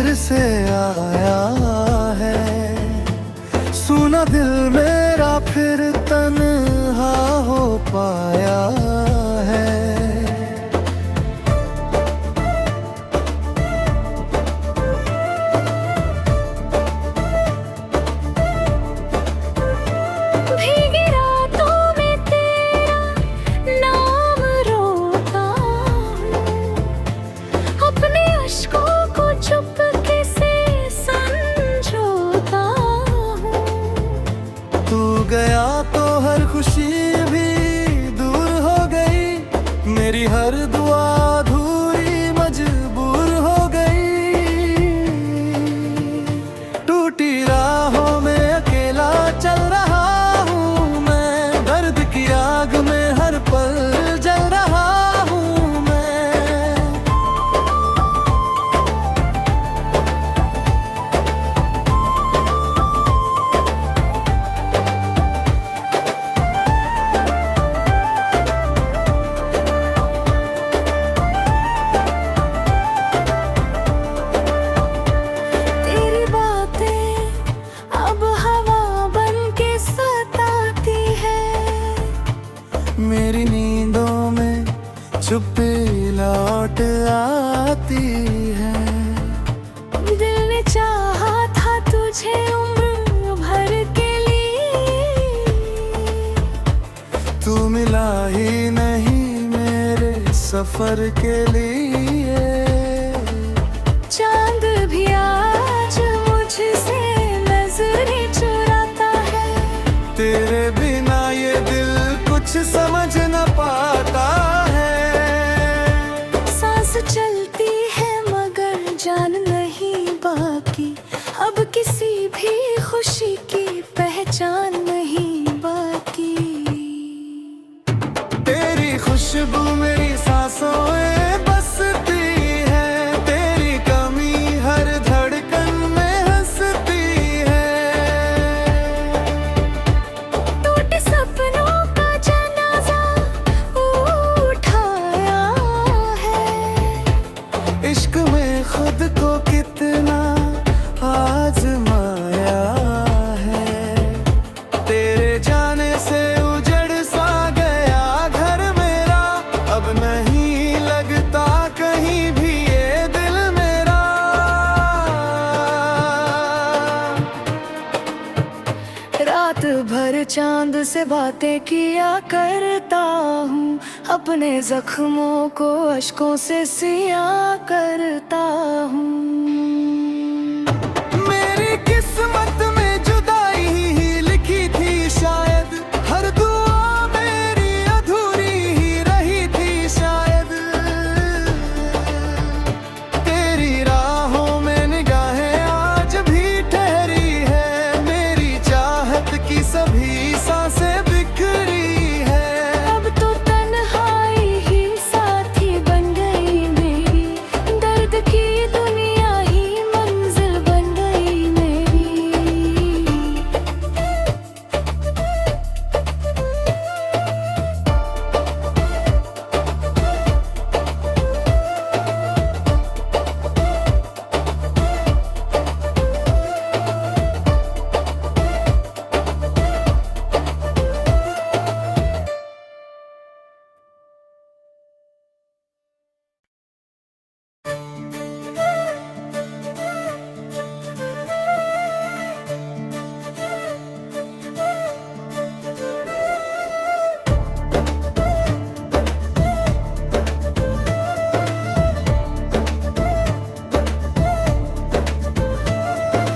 फिर से आया है। सुना दिल मेरा फिर तन्हा हो पाया है। भीगी रातों में तेरा नाम रोता हूँ, अपने अश्कों को चुपके से संजोता हूँ। तू गया तो हर खुशी भी दूर हो गई, मेरी हर दुआ अधूरी मजबूर हो गई। टूटी राहों में अकेला चल रहा हूँ मैं, दर्द की आग में हर पल जल रहा हूँ मैं। तेरी बातें अब हवा बन के सताती है, मेरी नींदों में चुप्पी लौट आती है। दिल ने चाहा था तुझे उम्र भर के लिए, तू मिला ही नहीं मेरे सफर के लिए। चांद भी आज मुझसे नजरें चुराता है। तेरे बिना ये दिल कुछ समझ न पाता है। सांस चलती है मगर जान नहीं बाकी, अब किसी भी खुशी की पहचान नहीं बाकी। तेरी खुशबू मेरी सांसों में बसती है, तेरी कमी हर धड़कन में हंसती है। टूटे सपनों का जनाजा उठाया है, इश्क में खुद को कितना आजमाया है। तेरे जाने से उजड़ सा गया घर मेरा, अब नहीं लगता कहीं भी ये दिल मेरा। रात भर चांद से बातें किया करता हूँ, अपने जख्मों को अश्कों से सिया करता हूँ। मेरी किस्मत में जुदाई ही लिखी थी शायद, हर दुआ मेरी अधूरी ही रही थी शायद। तेरी राहों में निगाहें आज भी ठहरी है, मेरी चाहत की सभी सांसें बिखरी है। अब तो तन्हाई ही साथी बन गई मेरी, दर्द की दुनिया ही मंजिल बन गई मेरी।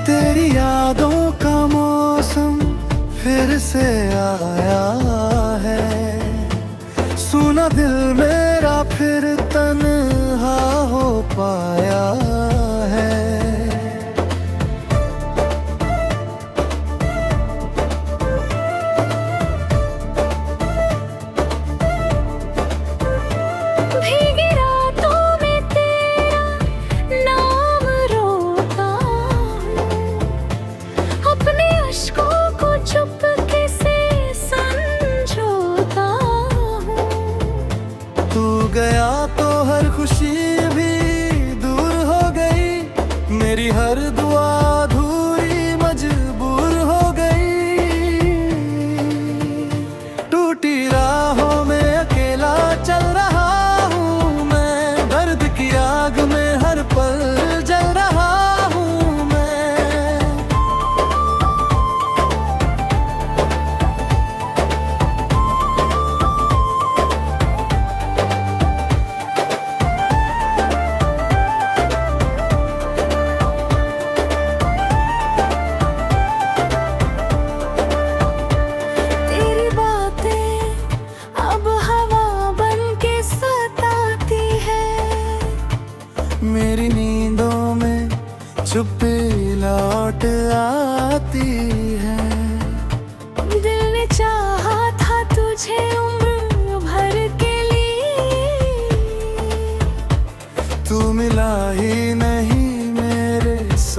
तेरी यादों का मौसम फिर से आया है। सुना दिल मेरा फिर तन्हा हो पाया है। भीगी रातों में तेरा नाम रोता हूँ, अपने अश्कों को चुपके से संजोता हूँ। तू गया तो हर खुशी भी दूर हो गई, मेरी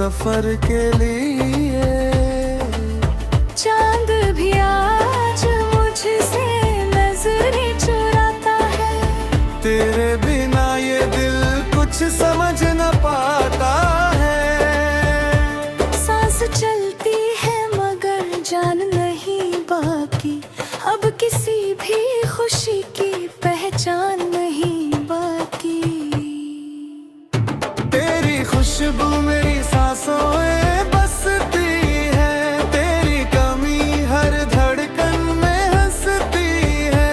सफर के लिए। चांद भी आज मुझसे नजरें चुराता है, तेरे बिना ये दिल कुछ समझ न पाता है। सांस चलती है मगर जान नहीं बाकी, अब किसी भी खुशी की पहचान नहीं बाकी। तेरी खुशबू मेरी सांसों में बसती है, तेरी कमी हर धड़कन में हंसती है।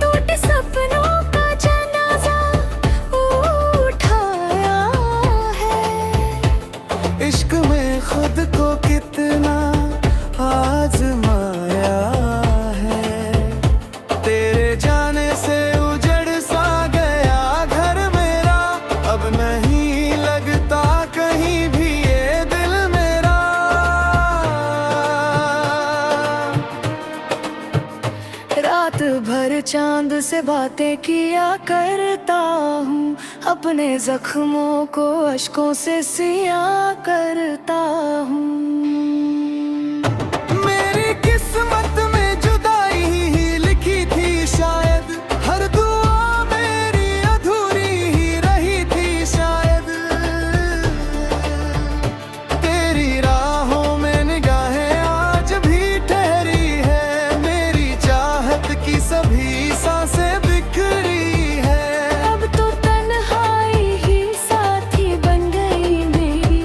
टूटे सपनों का जनाजा उठाया है, इश्क में खुद को कितना आजमाया है। तेरे जाने से उजड़ सा गया घर मेरा, अब नहीं लगता कहीं भी ये दिल मेरा। रात भर चांद से बातें किया करता हूँ, अपने जख्मों को अश्कों से सिया करता हूँ। मेरी किस्मत में जुदाई ही लिखी थी शायद, हर दुआ मेरी अधूरी ही रही थी शायद। तेरी राहों में निगाहें आज भी ठहरी है, मेरी चाहत की सभी सांसें बिखरी है। अब तो तन्हाई ही साथी बन गई मेरी,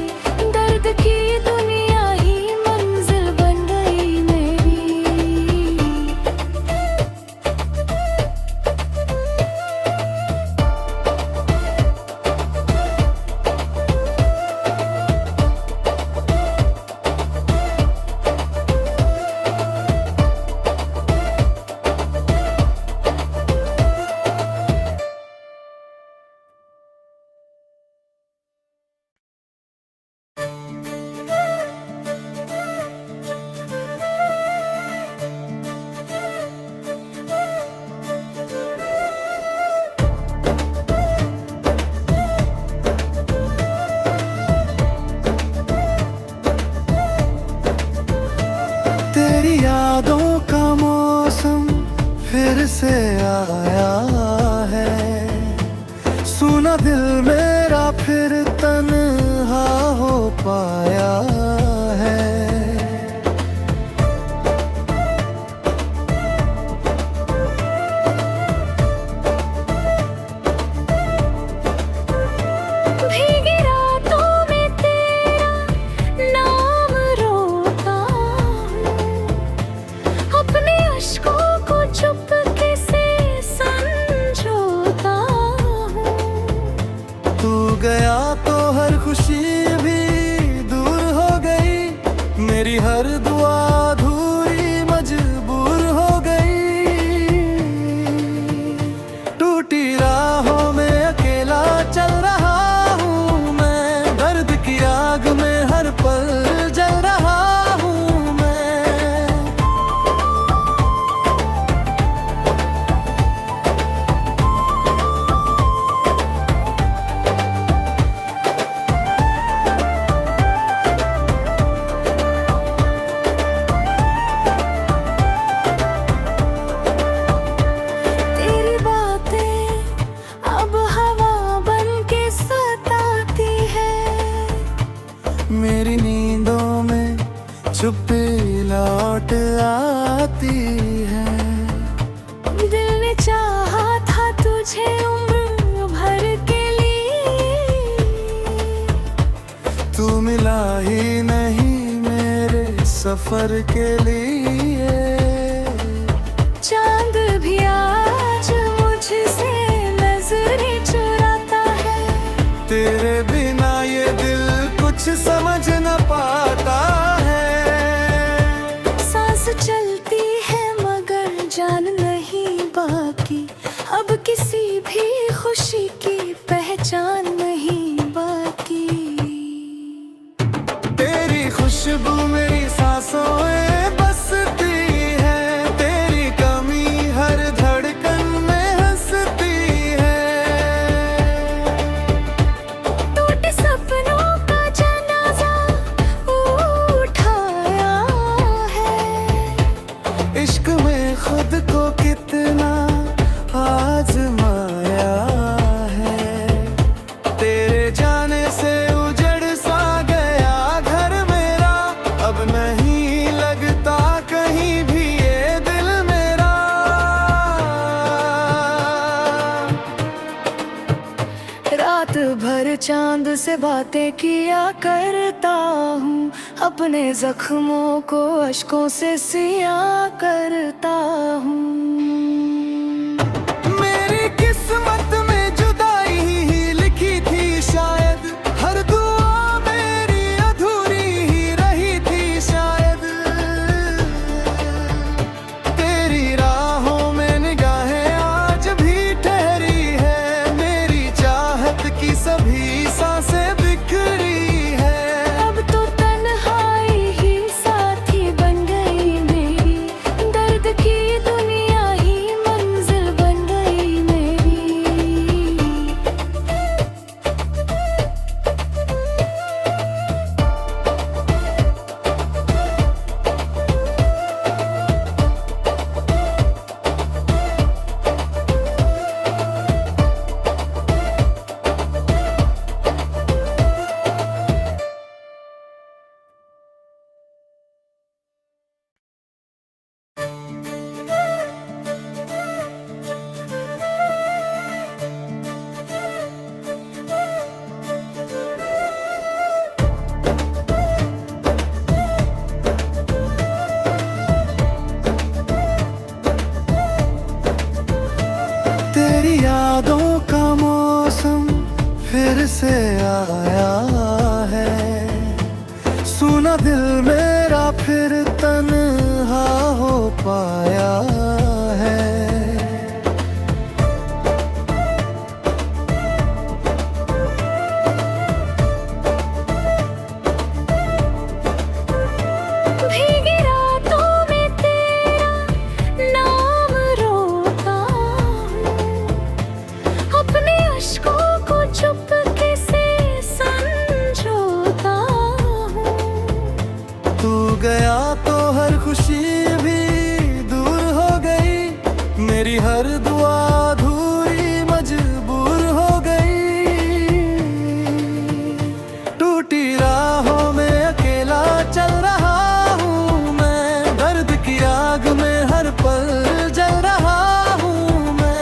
दर्द की दुनिया ही मंजिल बन गई मेरी। तेरी यादों का मौसम फिर से आया है, सुना दिल मेरा फिर तन्हा हो पाया है। भीगी रातों में तेरा नाम रोता हूँ, अपने अश्कों को चुपके से संजोता हूँ। तू गया तो हर खुशी भी दूर हो गई, मेरी हर दुआ अधूरी मजबूर हो गई। टूटी राहों में अकेला चल रहा हूँ मैं, दर्द की आग में हर पल जल रहा हूँ मैं। तेरी बातें अब हवा बन के सताती है, मेरी नींदों में चुप्पी लौट आती है। दिल ने चाहा था तुझे उम्र भर के लिए, तू मिला ही नहीं मेरे सफर के लिए। चांद भी आज मुझसे नजरें चुराता है, तेरे बिना ये दिल कुछ समझ न पाता है। सांस चलती है मगर जान नहीं बाकी, अब किसी भी खुशी की पहचान नहीं बाकी। तेरी खुशबू मेरी सांसों में बसती है, तेरी कमी हर धड़कन में हंसती है। इश्क में खुद को कितना आजमाया है, तेरे जाने से उजड़ सा गया घर मेरा, अब नहीं लगता कहीं भी ये दिल मेरा। रात भर चांद से बातें किया करता हूँ, अपने जख्मों को अश्कों से सिया करता हूँ। मेरी किस्मत में जुदाई ही लिखी थी शायद, हर दुआ मेरी अधूरी ही रही थी शायद। तेरी राहों में निगाहें आज भी ठहरी है, मेरी चाहत की सभी सांसें बिखरी है। अब तो तन्हाई ही साथी बन गई मेरी, दर्द की दुनिया ही मंजिल बन गई मेरी। तेरी यादों का मौसम फिर से आया है, सुना दिल मेरा फिर तन्हा हो पाया है। भीगी रातों में तेरा नाम रोता हूँ, अपने अश्कों को चुपके से संजोता हूँ। तू गया तो हर खुशी भी दूर हो गई, मेरी हर दुआ अधूरी मजबूर हो गई। टूटी राहों में अकेला चल रहा हूँ मैं, दर्द की आग में हर पल जल रहा हूँ मैं।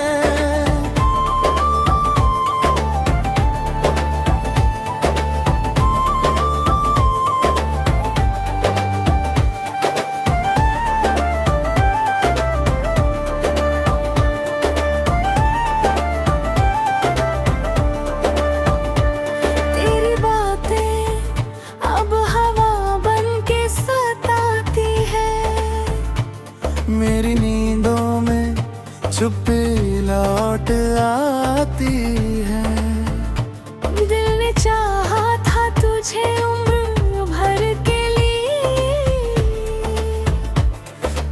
तेरी बातें अब हवा बन के सताती है, मेरी नींदों में चुप्पी लौट आती है। दिल ने चाहा था तुझे उम्र भर के लिए,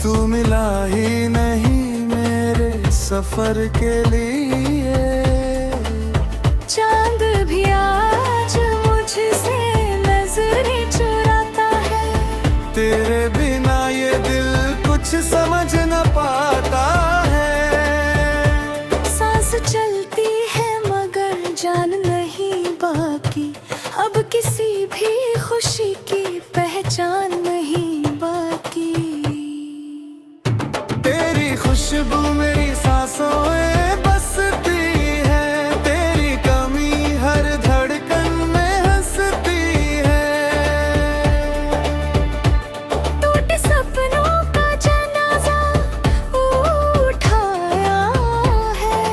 तू मिला ही नहीं मेरे सफर के लिए। चांद भी आज मुझसे नजरें चुराता है, तेरे बिना ये दिल कुछ समझ न पाता है। सांस चलती है मगर जान नहीं बाकी, अब किसी भी खुशी की पहचान नहीं बाकी। तेरी खुशबू मेरी सांसों में बसती है, तेरी कमी हर धड़कन में हंसती है। टूटे सपनों का जनाजा उठाया है,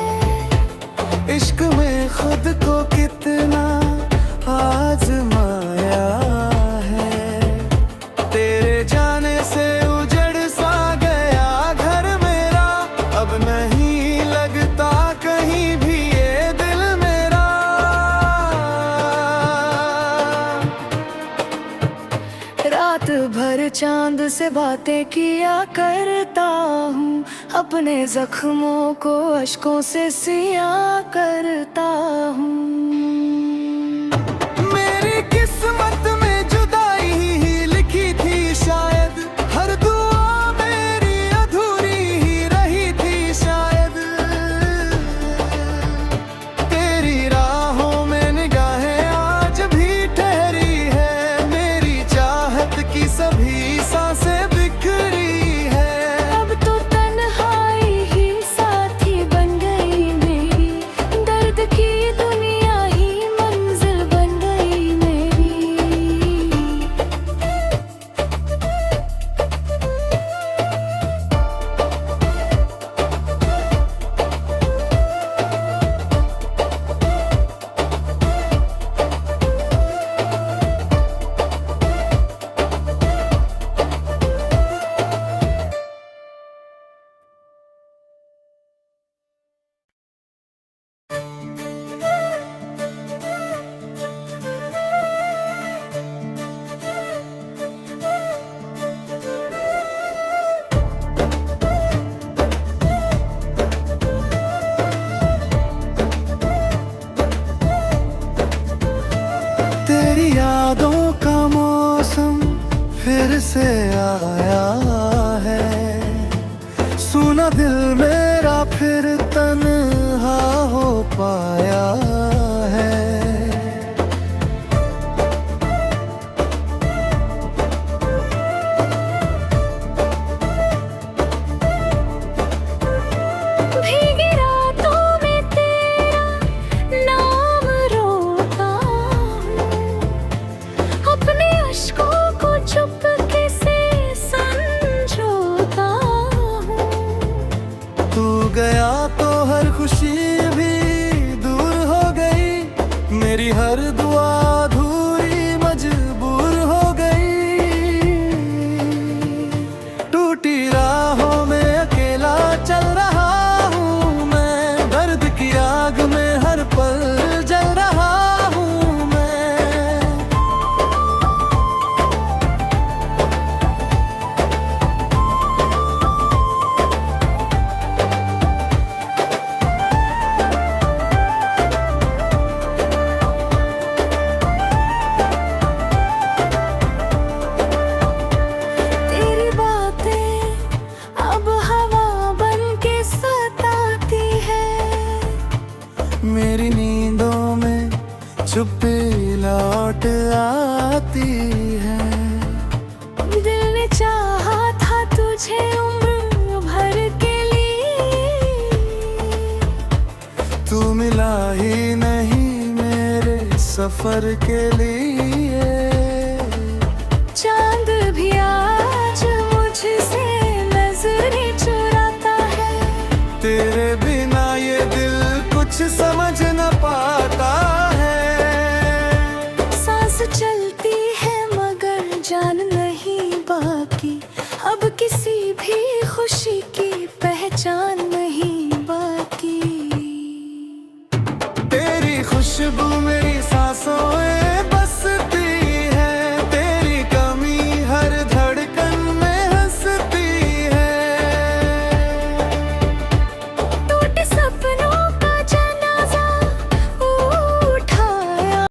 इश्क में खुद को कितना आजमाया है, तेरे जाने से उजड़ सा गया घर मेरा, अब नहीं लगता कहीं भी ये दिल मेरा। रात भर चांद से बातें किया करता हूँ, अपने जख्मों को अश्कों से सिया करता हूँ। मेरी किस्मत में जुदाई ही लिखी थी शायद, हर दुआ मेरी से आया है। सुना दिल मेरा फिर तन्हा हो पाया है। भीगी रातों में तेरा नाम रोता हूँ, अपने अश्कों को चुपके से संजोता हूँ। तू गया तो हर खुशी भी दूर हो गई, मेरी हर दुआ अधूरी मजबूर हो गई। टूटी राहों में अकेला चल रहा हूँ मैं, दर्द की आग में हर पल जल रहा हूँ मैं। तेरी बातें अब हवा बन के सताती है, मेरी नींदों में चुप्पी लौट आती है। दिल ने चाहा था तुझे उम्र भर के लिए, तू मिला ही नहीं मेरे सफर के लिए। चांद भी आज मुझसे नजरें चुराता है। तेरे बिना ये दिल कुछ समझ न